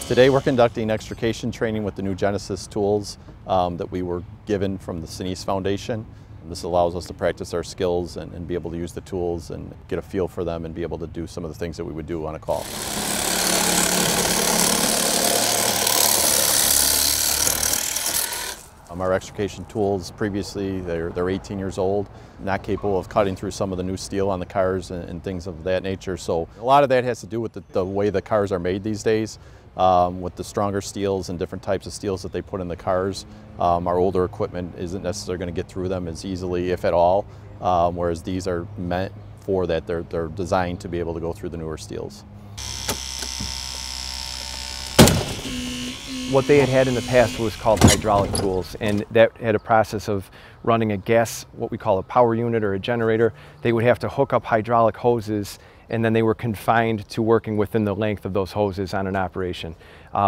Today we're conducting extrication training with the new Genesis tools that we were given from the Sinise Foundation. This allows us to practice our skills and be able to use the tools and get a feel for them and be able to do some of the things that we would do on a call. Our extrication tools previously, they're 18 years old, not capable of cutting through some of the new steel on the cars and things of that nature. So a lot of that has to do with the way the cars are made these days, with the stronger steels and different types of steels that they put in the cars. Our older equipment isn't necessarily going to get through them as easily, if at all, whereas these are meant for that. They're designed to be able to go through the newer steels. What they had in the past was called hydraulic tools, and that had a process of running a gas, what we call a power unit or a generator. They would have to hook up hydraulic hoses, and then they were confined to working within the length of those hoses on an operation.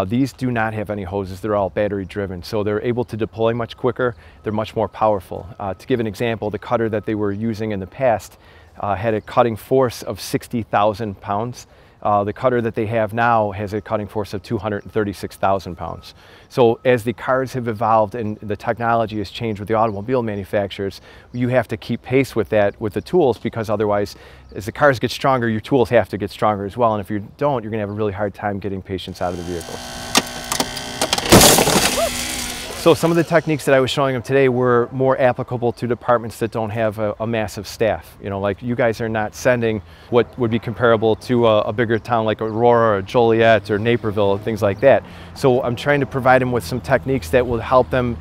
These do not have any hoses. They're all battery driven, so they're able to deploy much quicker. They're much more powerful. To give an example, the cutter that they were using in the past had a cutting force of 60,000 pounds. The cutter that they have now has a cutting force of 236,000 pounds. So as the cars have evolved and the technology has changed with the automobile manufacturers, you have to keep pace with that with the tools, because otherwise, as the cars get stronger, your tools have to get stronger as well. And if you don't, you're going to have a really hard time getting patients out of the vehicles. So some of the techniques that I was showing them today were more applicable to departments that don't have a massive staff. You know, like you guys are not sending what would be comparable to a bigger town like Aurora or Joliet or Naperville, things like that. So I'm trying to provide them with some techniques that will help them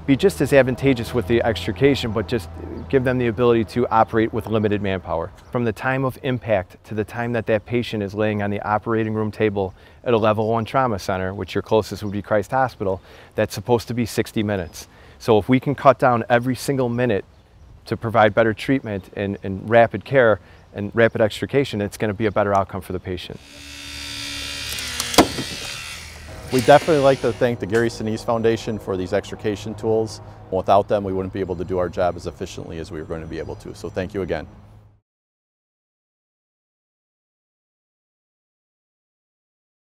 be just as advantageous with the extrication, but just give them the ability to operate with limited manpower. From the time of impact to the time that that patient is laying on the operating room table at a level 1 trauma center, which your closest would be Christ Hospital, that's supposed to be 60 minutes. So if we can cut down every single minute to provide better treatment and rapid care and rapid extrication, it's going to be a better outcome for the patient. We definitely like to thank the Gary Sinise Foundation for these extrication tools. Without them, we wouldn't be able to do our job as efficiently as we were going to be able to. So thank you again.